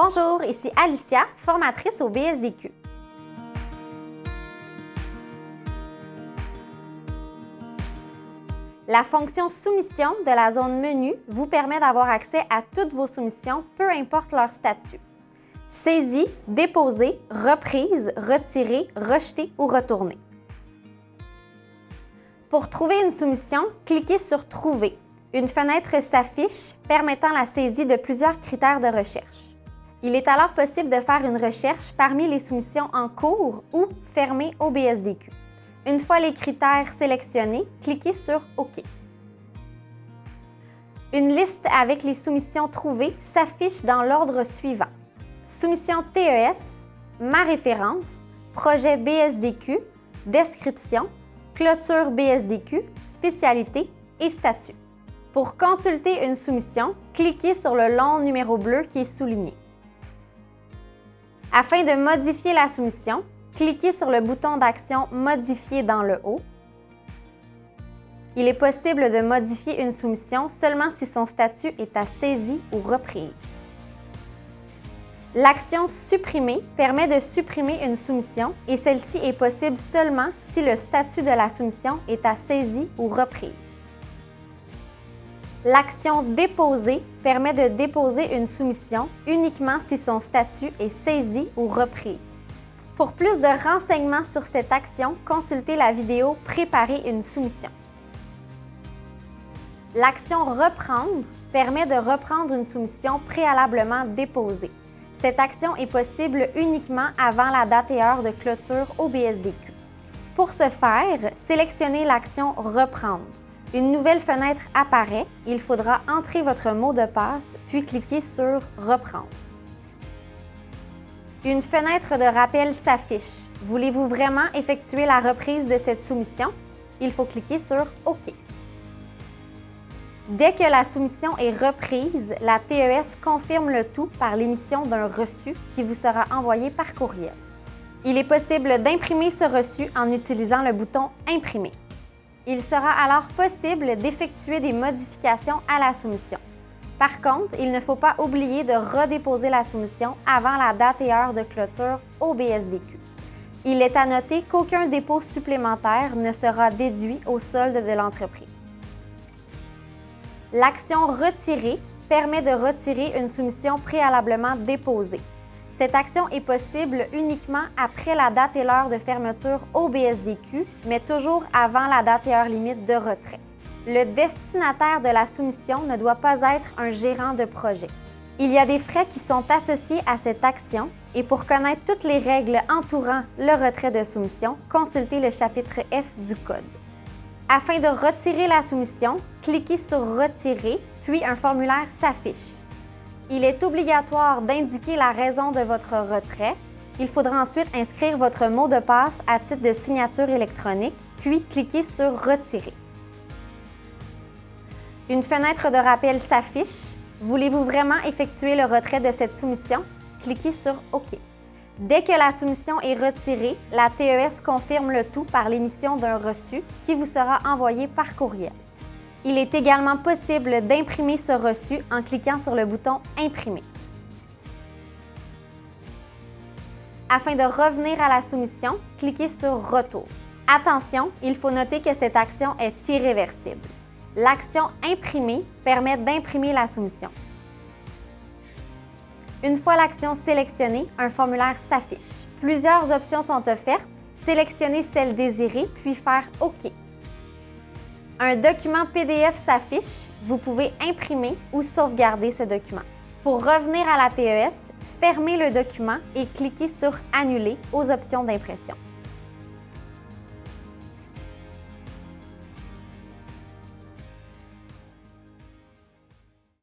Bonjour, ici Alicia, formatrice au BSDQ. La fonction soumission de la zone menu vous permet d'avoir accès à toutes vos soumissions, peu importe leur statut. Saisie, déposée, reprise, retirée, rejetée ou retournée. Pour trouver une soumission, cliquez sur « Trouver ». Une fenêtre s'affiche permettant la saisie de plusieurs critères de recherche. Il est alors possible de faire une recherche parmi les soumissions en cours ou fermées au BSDQ. Une fois les critères sélectionnés, cliquez sur « OK ». Une liste avec les soumissions trouvées s'affiche dans l'ordre suivant. Soumission TES, ma référence, projet BSDQ, description, clôture BSDQ, spécialité et statut. Pour consulter une soumission, cliquez sur le long numéro bleu qui est souligné. Afin de modifier la soumission, cliquez sur le bouton d'action « Modifier » dans le haut. Il est possible de modifier une soumission seulement si son statut est à saisie ou reprise. L'action « Supprimer » permet de supprimer une soumission et celle-ci est possible seulement si le statut de la soumission est à saisie ou reprise. L'action « Déposer » permet de déposer une soumission uniquement si son statut est saisi ou reprise. Pour plus de renseignements sur cette action, consultez la vidéo « Préparer une soumission ». L'action « Reprendre » permet de reprendre une soumission préalablement déposée. Cette action est possible uniquement avant la date et heure de clôture au BSDQ. Pour ce faire, sélectionnez l'action « Reprendre ». Une nouvelle fenêtre apparaît. Il faudra entrer votre mot de passe, puis cliquer sur « Reprendre ». Une fenêtre de rappel s'affiche. Voulez-vous vraiment effectuer la reprise de cette soumission? Il faut cliquer sur « OK ». Dès que la soumission est reprise, la TES confirme le tout par l'émission d'un reçu qui vous sera envoyé par courriel. Il est possible d'imprimer ce reçu en utilisant le bouton « Imprimer ». Il sera alors possible d'effectuer des modifications à la soumission. Par contre, il ne faut pas oublier de redéposer la soumission avant la date et heure de clôture au BSDQ. Il est à noter qu'aucun dépôt supplémentaire ne sera déduit au solde de l'entreprise. L'action « Retirer » permet de retirer une soumission préalablement déposée. Cette action est possible uniquement après la date et l'heure de fermeture au BSDQ, mais toujours avant la date et heure limite de retrait. Le destinataire de la soumission ne doit pas être un gérant de projet. Il y a des frais qui sont associés à cette action et pour connaître toutes les règles entourant le retrait de soumission, consultez le chapitre F du Code. Afin de retirer la soumission, cliquez sur « Retirer » puis un formulaire s'affiche. Il est obligatoire d'indiquer la raison de votre retrait. Il faudra ensuite inscrire votre mot de passe à titre de signature électronique, puis cliquer sur « Retirer ». Une fenêtre de rappel s'affiche. Voulez-vous vraiment effectuer le retrait de cette soumission? Cliquez sur « OK ». Dès que la soumission est retirée, la TES confirme le tout par l'émission d'un reçu qui vous sera envoyé par courriel. Il est également possible d'imprimer ce reçu en cliquant sur le bouton « Imprimer ». Afin de revenir à la soumission, cliquez sur « Retour ». Attention, il faut noter que cette action est irréversible. L'action « Imprimer » permet d'imprimer la soumission. Une fois l'action sélectionnée, un formulaire s'affiche. Plusieurs options sont offertes. Sélectionnez celle désirée, puis faire « OK ». Un document PDF s'affiche. Vous pouvez imprimer ou sauvegarder ce document. Pour revenir à la TES, fermez le document et cliquez sur « Annuler » aux options d'impression.